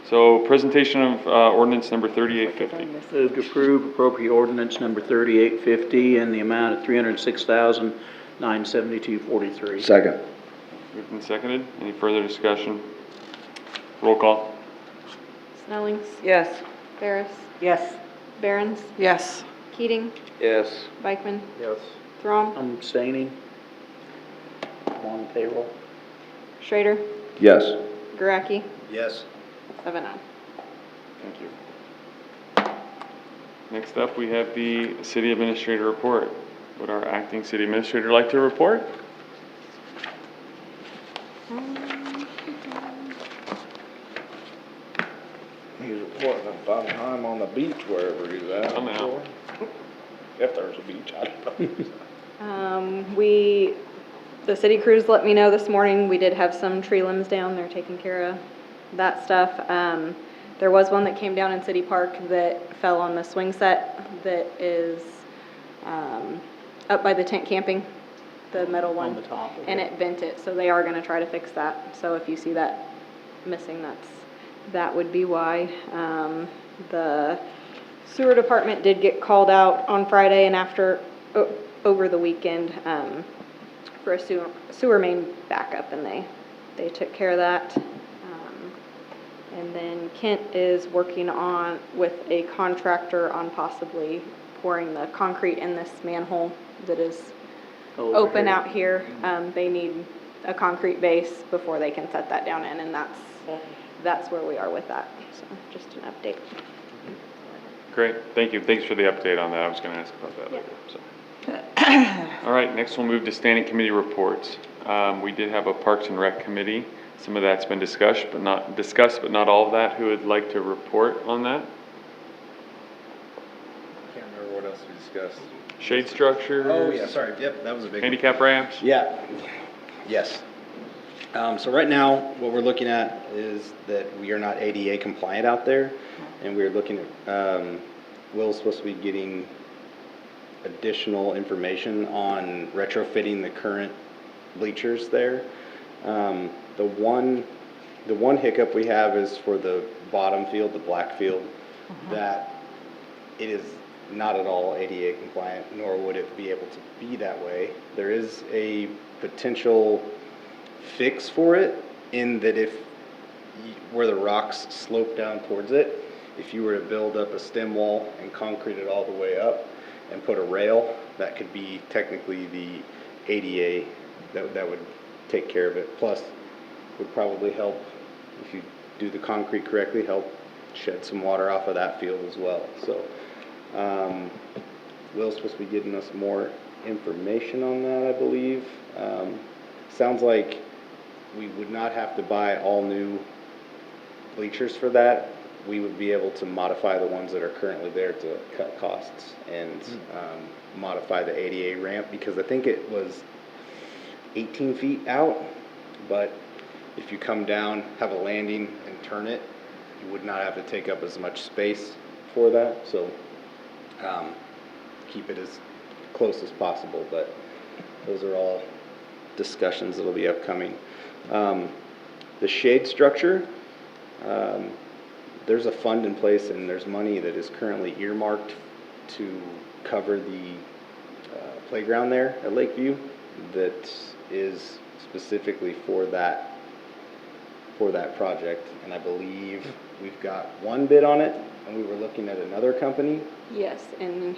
So presentation of ordinance number 3850. Move to approve appropriate ordinance number 3850 in the amount of $306,972.43. Second. Moved and seconded. Any further discussion? Roll call. Snellings, Yes. Barris, Yes. Barron's, Yes. Keating, Yes. Beichman, Yes. Throm, I'm abstaining. I'm on the payroll. Schrader, Yes. Gueracki, Yes. 7-0. Thank you. Next up, we have the city administrator report. Would our acting city administrator like to report? He's reporting about time on the beach wherever he's at. I'm out. If there's a beach, I don't know. The city crews let me know this morning, we did have some tree limbs down, they're taking care of that stuff. There was one that came down in City Park that fell on the swing set that is, up by the tent camping, the metal one. On the top, okay. And it bent it, so they are gonna try to fix that. So if you see that missing, that would be why. The sewer department did get called out on Friday and over the weekend, for a sewer main backup, and they took care of that. And then Kent is working with a contractor on possibly pouring the concrete in this manhole that is open out here. They need a concrete base before they can set that down in, and that's where we are with that. So just an update. Great, thank you. Thanks for the update on that. I was gonna ask about that later, so. All right, next we'll move to standing committee reports. We did have a Parks and Rec committee. Some of that's been discussed, but not all of that. Who would like to report on that? Can't remember what else we discussed. Shade structures? Oh, yeah, sorry, yep, that was a big one. Handicap ramps? Yeah, yes. So right now, what we're looking at is that we are not ADA compliant out there, and we're looking at, Will's supposed to be getting additional information on retrofitting the current bleachers there. The one hiccup we have is for the bottom field, the black field, that it is not at all ADA compliant, nor would it be able to be that way. There is a potential fix for it in that where the rocks slope down towards it, if you were to build up a stem wall and concrete it all the way up and put a rail, that could be technically the ADA that would take care of it. Plus, would probably help, if you do the concrete correctly, help shed some water off of that field as well. So, Will's supposed to be getting us more information on that, I believe. Sounds like we would not have to buy all new bleachers for that. We would be able to modify the ones that are currently there to cut costs and modify the ADA ramp, because I think it was 18 feet out, but if you come down, have a landing and turn it, you would not have to take up as much space for that. So keep it as close as possible, but those are all discussions that'll be upcoming. The shade structure, there's a fund in place and there's money that is currently earmarked to cover the playground there at Lakeview that is specifically for that project. And I believe we've got one bid on it, and we were looking at another company. Yes, and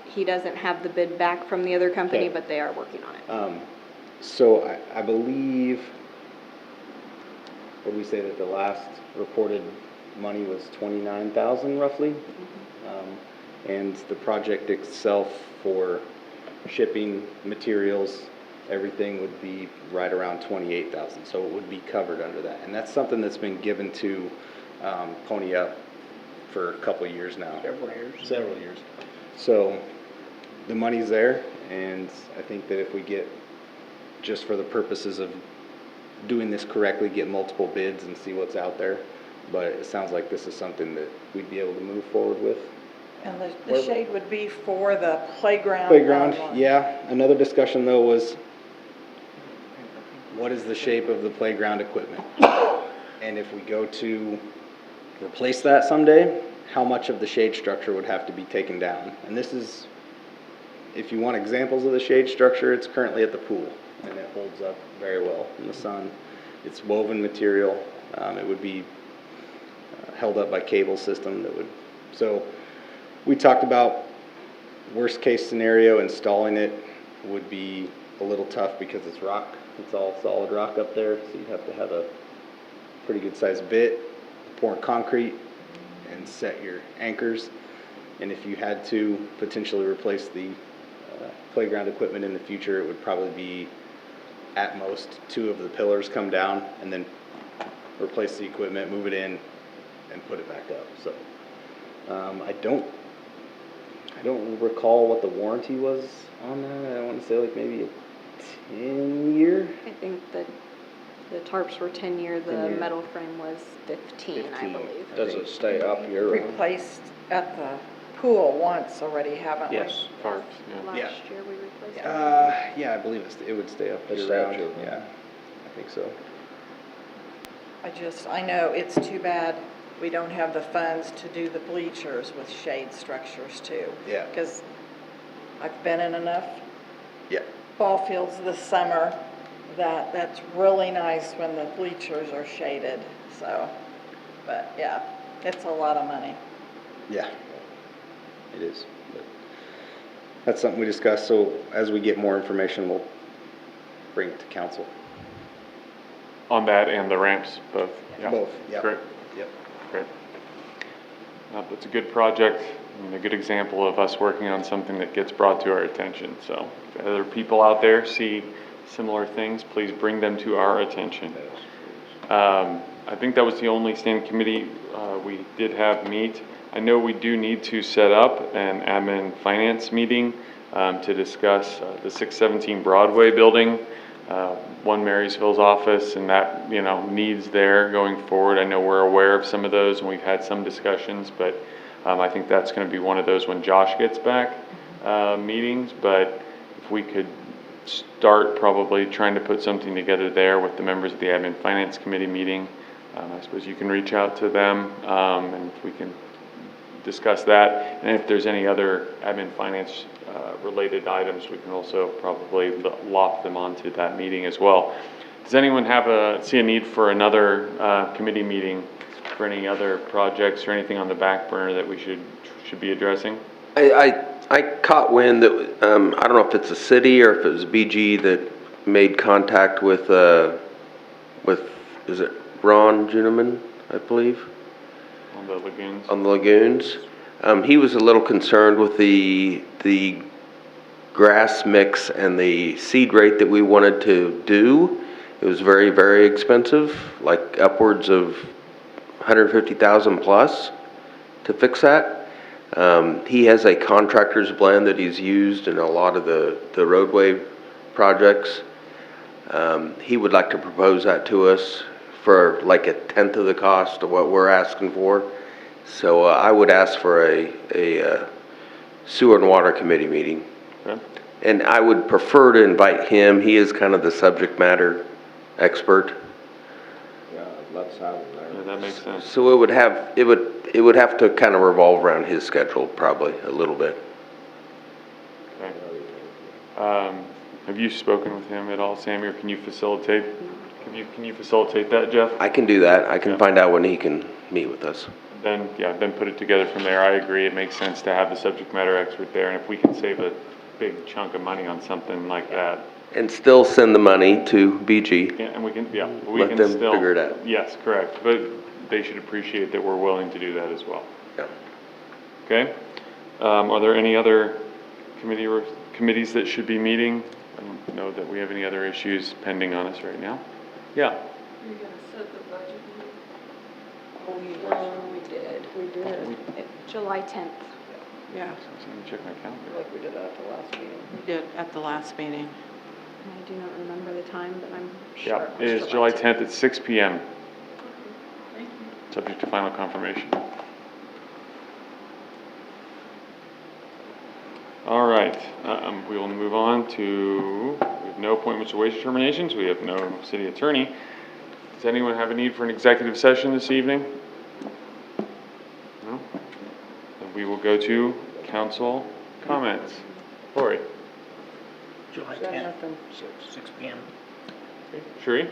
he doesn't have the bid back from the other company, Okay. but they are working on it. So I believe, what did we say, that the last reported money was 29,000 roughly? And the project itself for shipping, materials, everything would be right around 28,000. So it would be covered under that. And that's something that's been given to Pony Up for a couple of years now. Several years. So the money's there, and I think that if we get, just for the purposes of doing this correctly, get multiple bids and see what's out there. But it sounds like this is something that we'd be able to move forward with. And the shade would be for the playground. Playground, only. yeah. Another discussion though was, what is the shape of the playground equipment? And if we go to replace that someday, how much of the shade structure would have to be taken down? And this is, if you want examples of the shade structure, it's currently at the pool, and it holds up very well in the sun. It's woven material. It would be held up by cable system that would, so we talked about worst case scenario, installing it would be a little tough because it's rock. It's all solid rock up there, so you'd have to have a pretty good sized bit, pour concrete, and set your anchors. And if you had to potentially replace the playground equipment in the future, it would probably be at most 2 of the pillars come down and then replace the equipment, move it in, and put it back up. So I don't recall what the warranty was on that. I want to say like maybe a 10-year. I think that the tarps were 10-year, the 10-year. metal frame was 15, I 15. believe. Does it stay up year round? Replaced at the pool once already, haven't we? Yes. Tarps, yeah. Last Yeah. year we replaced it. Yeah, I believe it would stay up year Stay up round. year round. Yeah, I think so. I know it's too bad we don't have the funds to do the bleachers with shade structures too. Yeah. Because I've been in enough Yeah. ball fields this summer that's really nice when the bleachers are shaded, so, but yeah, it's a lot of money. Yeah, it is. But that's something we discussed, so as we get more information, we'll bring it to council. On that and the ramps, both? Yeah. Both, yeah. Great, Yep. great. That's a good project and a good example of us working on something that gets brought to our attention. So if other people out there see similar things, please bring them to our attention. I think that was the only standing committee we did have meet. I know we do need to set up an admin finance meeting to discuss the 617 Broadway building, One Marysville's office, and that, needs there going forward. I know we're aware of some of those and we've had some discussions, but I think that's going to be one of those when Josh gets back meetings. But if we could start probably trying to put something together there with the members of the admin finance committee meeting, I suppose you can reach out to them and we can discuss that. And if there's any other admin finance related items, we can also probably loft them onto that meeting as well. Does anyone see a need for another committee meeting for any other projects or anything on the back burner that we should be addressing? I caught wind that, I don't know if it's the city or if it was BG that made contact with, is it Ron Juneman, I believe? On the lagoons? On the lagoons. He was a little concerned with the grass mix and the seed rate that we wanted to do. It was very, very expensive, like upwards of 150,000 plus to fix that. He has a contractor's blend that he's used in a lot of the roadway projects. He would like to propose that to us for like 1/10 of the cost of what we're asking for. So I would ask for a sewer and water committee meeting. Okay. And I would prefer to invite him. He is kind of the subject matter expert. Yeah, let's have them there. Yeah, that makes sense. So it would have to kind of revolve around his schedule probably a little bit. Okay. Have you spoken with him at all, Sammy, or can you facilitate that, Jeff? I can do that. I can Yeah. find out when he can meet with us. Then put it together from there. I agree, it makes sense to have the subject matter expert there, and if we can save a big chunk of money on something like that. And still send the money to BG. Yeah, and we can Let them still. figure it out. Yes, correct, but they should appreciate that we're willing to do that as well. Yeah. Okay, are there any other committees that should be meeting? I don't know that we have any other issues pending on us right now. Yeah, You're gonna set the budget meeting? We did. We did, July 10th. Yeah, so let me check my calendar. like we did at the last meeting. we did at the last meeting. I do not remember the time, but I'm sure. Yeah, it is July 10th at 6 PM. Subject to final confirmation. All right, we will move on to, we have no appointments or wage terminations, we have no city attorney. Does anyone have a need for an executive session this evening? No? Then we will go to council comments. Lori? July Got 10th, nothing. 6 PM. Sheree?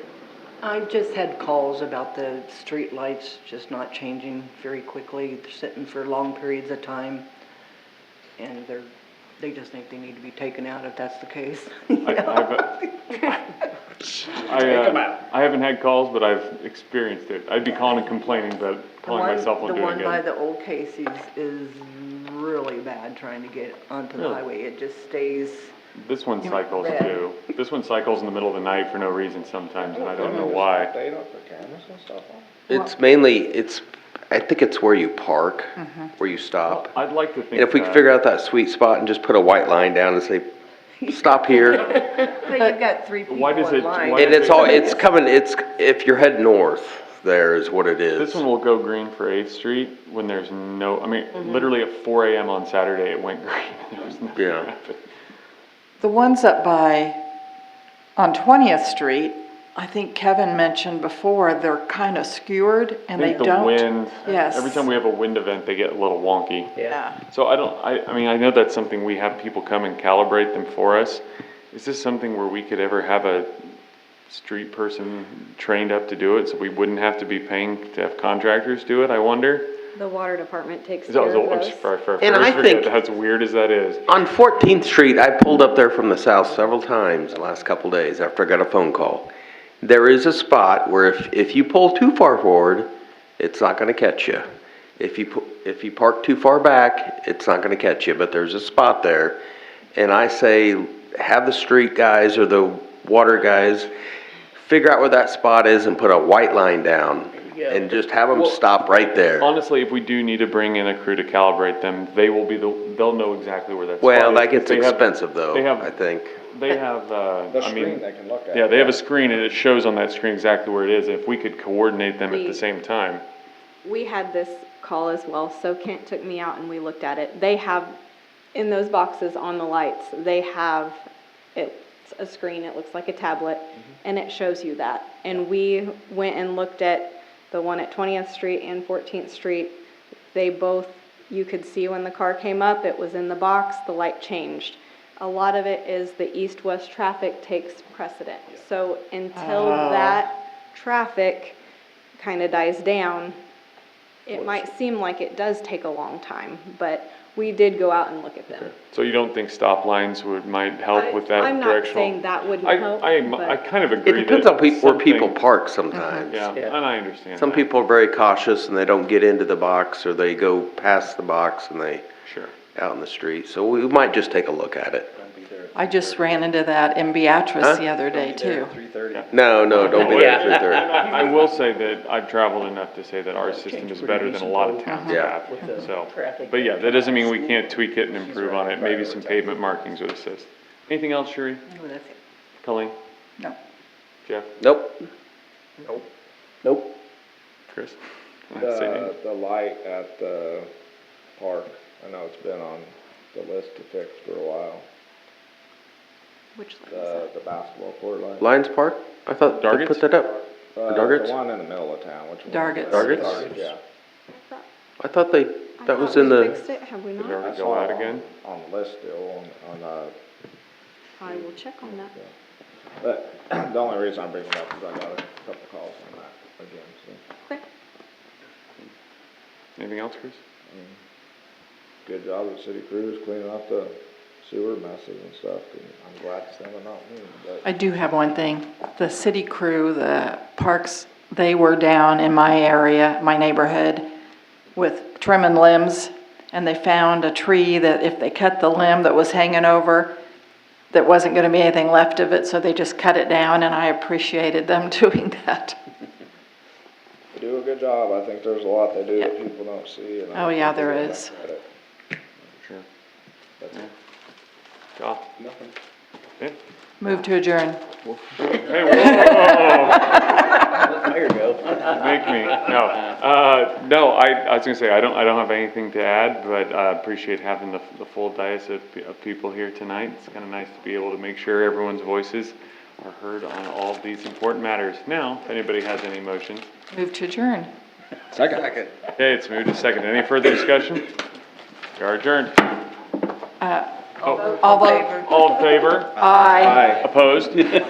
I've just had calls about the street lights just not changing very quickly. They're sitting for long periods of time. And they just think they need to be taken out if that's the case. I haven't had calls, but I've experienced it. I'd be calling and complaining, but calling myself won't The do one it by again. the old Casey's is really bad trying to get onto the Really? highway. It just stays. This one cycles Red. too. This one cycles in the middle of the night for no reason sometimes, and I don't know why. They don't put cameras and stuff on? It's mainly, I think it's where you park, where you stop. I'd like to think And if we could figure out that sweet spot and just put a white line down and say, stop here. But you've got three people Why does in it- line. why And it's coming, if you're heading north, there is what it is. This one will go green for 8th Street when there's no, I mean, literally at 4 AM on Saturday, it went green. There was nothing Yeah. happened. The ones up on 20th Street, I think Kevin mentioned before, they're kind of skewered and I they think the don't. wind, Yes. every time we have a wind event, they get a little wonky. Yeah. So I mean, I know that's something we have people come and calibrate them for us. Is this something where we could ever have a street person trained up to do it, so we wouldn't have to be paying to have contractors do it, I wonder? The water department takes Is care that, of I'm those. sorry, And I think- as weird as that is. On 14th Street, I pulled up there from the south several times the last couple days after I got a phone call. There is a spot where if you pull too far forward, it's not gonna catch you. If you park too far back, it's not gonna catch you, but there's a spot there. And I say, have the street guys or the water guys figure out where that spot is and put a white line down. And just have them stop right there. Honestly, if we do need to bring in a crew to calibrate them, they'll know exactly where that spot Well, is. that gets They have- expensive though, they have- I think. They have, The I screen mean, they can look at. yeah, they have a screen and it shows on that screen exactly where it is. If we could coordinate them at the same time. We had this call as well, so Kent took me out and we looked at it. They have, in those boxes on the lights, they have, it's a screen, it looks like a tablet, and it shows you that. And we went and looked at the one at 20th Street and 14th Street. They both, you could see when the car came up, it was in the box, the light changed. A lot of it is the east-west traffic takes precedent. So until that traffic kind of dies down, it might seem like it does take a long time, but we did go out and look at them. So you don't think stop lines might help with that I'm not directional? saying that wouldn't help, I but kind of It agree depends that on where people something- park sometimes. Yeah, Yeah. and I understand Some that. people are very cautious and they don't get into the box or they go past the box and they Sure. out in the street. So we might just take a look at it. I just ran into that in Beatrice Huh? the other day too. 3:30. No, don't be there at 3:30. I will say that I've traveled enough to say that our system is better than a lot of towns Yeah. have. With the So, traffic. but yeah, that doesn't mean we can't tweak it and improve on it. Maybe some pavement markings would assist. Anything else, Sheree? Oh, that's it. Colleen? No. Jeff? Nope. Nope. Chris? Sadie? The light at the park, I know it's been on the list to fix for a while. which light is The basketball court light. Lions Park? I thought they Dargets? put that up. The one in the middle of town, which one? Dargets. Dargets? Yeah. that? I thought that I was thought in we the, fixed it, have we Did it not? already I go saw out it again? on the list still, I will check on that. but the only reason I'm bringing it up is I got a couple calls on that again, so. Okay. Anything else, Chris? Good job of the city crews cleaning up the sewer messes and stuff, and I'm glad it's them and not me, but. I do have one thing. The city crew, the parks, they were down in my area, my neighborhood, with trimming limbs, and they found a tree that if they cut the limb that was hanging over, there wasn't gonna be anything left of it, so they just cut it down, and I appreciated them doing that. They do a good job. I think there's a lot they do that Yeah. people don't see. And I Oh, think yeah, they there get is. credit. Sure. That's it. Josh? Nothing. Okay. Move to adjourn. Hey, whoa. There you go. Make me, no, I was gonna say, I don't have anything to add, but I appreciate having the full dais of people here tonight. It's kinda nice to be able to make sure everyone's voices are heard on all of these important matters. Now, if anybody has any motions. Move to adjourn. Second. Okay, it's moved to second. Any further discussion? We are adjourned. All vote. All in favor? Aye. Opposed? Then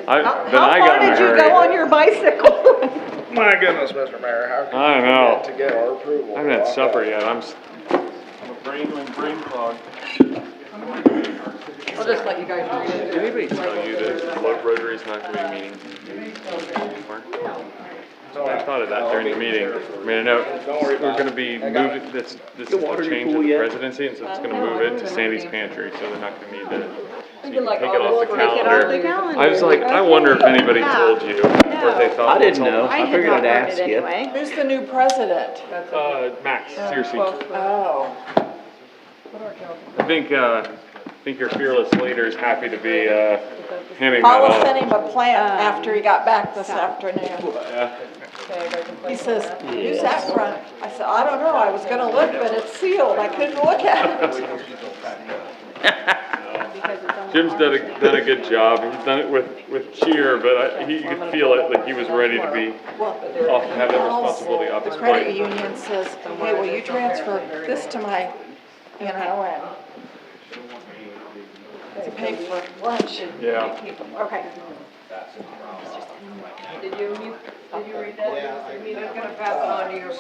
I got in a hurry. on your bicycle? My goodness, Mr. Mayor, how can I know. to get our approval? I haven't had supper yet. I'm a brain clog. I'll just let you guys read it. Did anybody tell you that Rotary's not gonna be meeting anymore? I thought of that during the meeting. I mean, I know we're gonna be moving, this is a change of the presidency, and so it's gonna move it to Sandy's Pantry, so they're not gonna need to, so you can take it off the calendar. I was like, I wonder if anybody told you, or if they thought. I didn't know. I figured I'd ask you. Who's the new president? Max, seriously. Oh. I think your fearless leader is happy to be, handing that Paula off. sent him a plant after he got back this afternoon. Yeah. He says, who's that from? I said, I don't know, I was gonna look, but it's sealed, I couldn't look at it. Jim's done a good job. He's done it with cheer, but you could feel it, like he was ready to be off, have that responsibility off his The credit plate. union says, hey, will you transfer this to my, and to pay for lunch? Yeah. Okay. Did you read that? Yeah. I'm gonna pass it on to your.